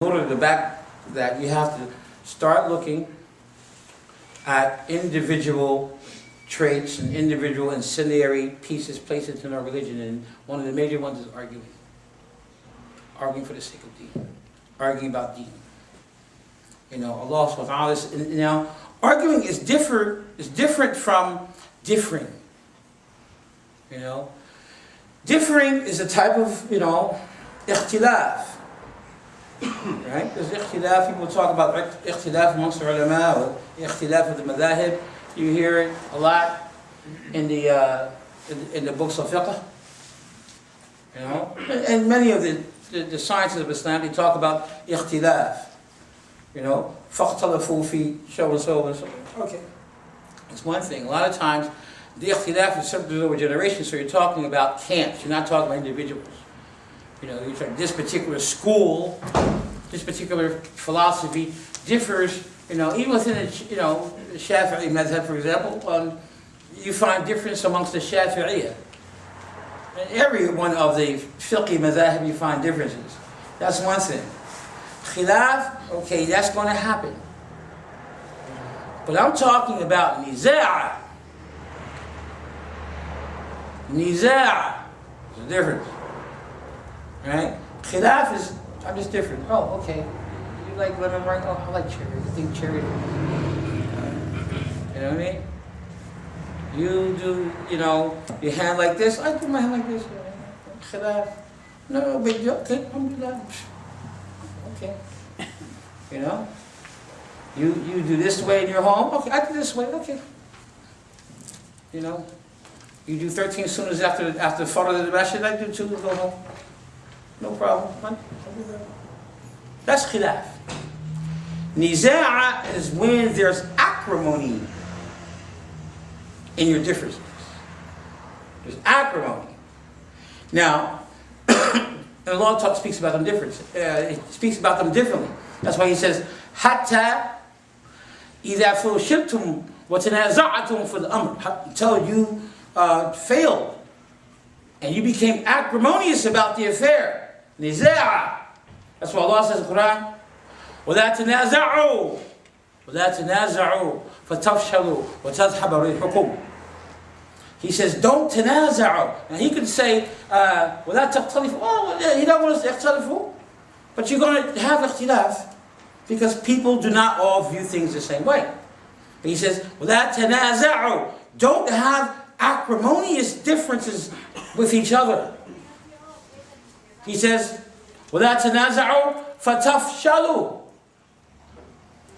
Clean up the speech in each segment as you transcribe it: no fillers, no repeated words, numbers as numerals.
In order to back that, you have to start looking at individual traits and individual ancillary pieces placed into our religion, and one of the major ones is arguing. Arguing for the sake of deen. Arguing about deen. You know, Allah subhanahu wa ta'ala, now, arguing is different from differing. You know, differing is a type of, ikhtilaf. Right? There's ikhtilaf, people talk about ikhtilaf amongst the ulama, or ikhtilaf of the madahib. You hear it a lot in the books of fiqh. You know? And many of the sciences of Islam, they talk about ikhtilaf. You know, فَاخْتَلَفُوا فِي so and so and so. Okay. It's one thing. A lot of times, the ikhtilaf is subject over generations, so you're talking about camps. You're not talking about individuals. You know, you're talking, this particular school, this particular philosophy differs, even within the Shafi'i madhab, for example, you find difference amongst the Shafi'iyah. In every one of the fiqh madhab you find differences. That's one thing. Khilaf, okay, that's going to happen. But I'm talking about niza'. Niza'. There's a difference. Right? Khilaf is, I'm just different. Oh, okay. You like lemon meringue? Oh, I like cherry. I think cherry. You know what I mean? You do, your hand like this. I put my hand like this. Khilaf. No, big deal. Okay, alhamdulillah. Okay. You do this way in your home. Okay, I do this way. Okay. You do 13 sunnahs after Farad al-Masjid. I do 2 to go home. No problem. That's khilaf. Niza'a is when there's acrimony in your differences. There's acrimony. Now, and Allah speaks about them it speaks about them differently. That's why He says, "Hatta idha fushiltum wa tanaza'tum fil amr," until you failed and you became acrimonious about the affair. Niza'a. That's why Allah says in the Quran, وَلَا تَنَازَعُوا وَلَا تَنَازَعُوا فَتَفْشَلُوا وَتَذْهَبَ رِيحُكُمْ. He says, don't tanaza'u. And he could say, وَلَا تَخْتَلِفُوا. Oh, he don't want us to اختلفوا. But you're going to have ikhtilaf because people do not all view things the same way. But he says, وَلَا تَنَازَعُوا. Don't have acrimonious differences with each other. He says, وَلَا تَنَازَعُوا فَتَفْشَلُوا.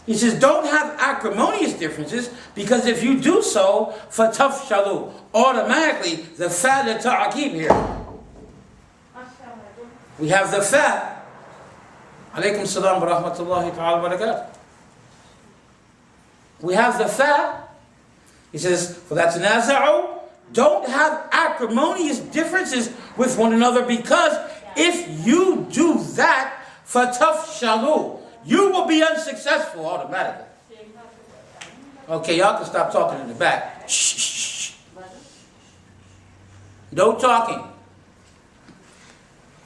He says, don't have acrimonious differences, because if you do so, فَتَفْشَلُوا. Automatically, the fa the ta'aqib here. We have the fa. Alaykum salam wa rahmatullahi ta'ala wa barakatuh. We have the fa. He says, وَلَا تَنَازَعُوا. Don't have acrimonious differences with one another, because if you do that, فَتَفْشَلُوا, you will be unsuccessful automatically. Okay, y'all can stop talking in the back. Shh, shh, shh. No talking.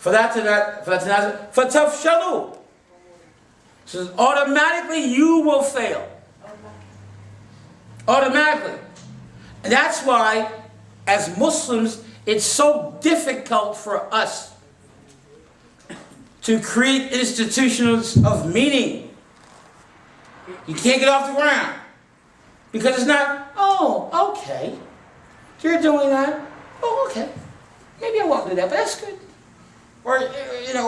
فَتَفْشَلُوا. So automatically you will fail. Automatically. And that's why, as Muslims, it's so difficult for us to create institutions of meaning. You can't get off the ground. Because it's not, oh, okay. You're doing that. Oh, okay. Maybe I won't do that, but that's good. Or,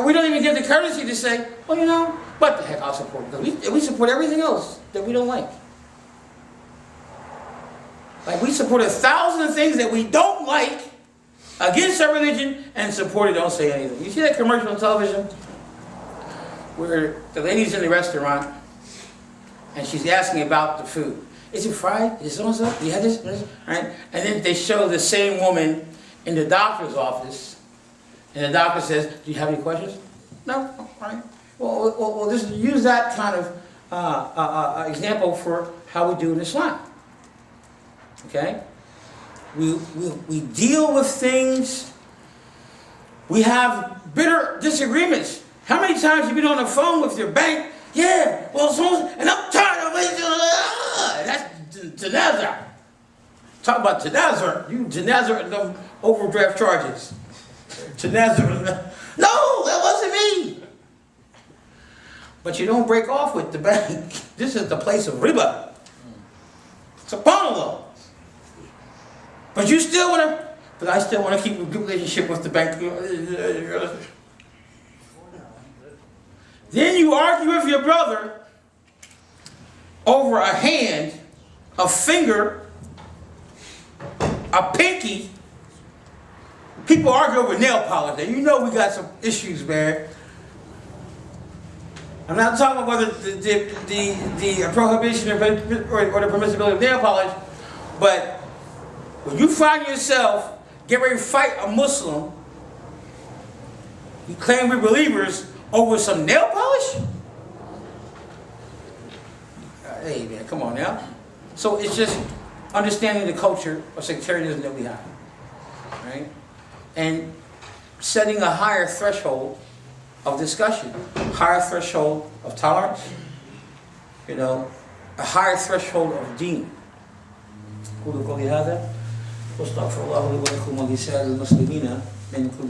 we don't even get the courtesy to say, well, what the heck, I'll support it. Because we support everything else that we don't like. Like, we support 1,000 things that we don't like against our religion, and support it, don't say anything. You see that commercial on television where the lady's in the restaurant and she's asking about the food. Is it fried? Is it so-and-so? Do you have this? Right? And then they show the same woman in the doctor's office, and the doctor says, do you have any questions? No? All right. Well, just use that kind of example for how we do in Islam. Okay? We deal with things. We have bitter disagreements. How many times have you been on the phone with your bank? Yeah, well, and I'm tired of it. That's Tanazar. Talk about Tanazar. You Tanazar and them overdraft charges. Tanazar. No, that wasn't me. But you don't break off with the bank. This is the place of riba. It's a law. But you still want to, but I still want to keep a good relationship with the bank. Then you argue with your brother over a hand, a finger, a pinky. People argue over nail polish. Now, you know we got some issues, man. I'm not talking about whether the prohibition or the permissibility of nail polish, but when you find yourself get ready to fight a Muslim, you claim we're believers over some nail polish? Hey man, come on now. So it's just understanding the culture of sectarianism that we have, right? And setting a higher threshold of discussion, higher threshold of tolerance, a higher threshold of deen.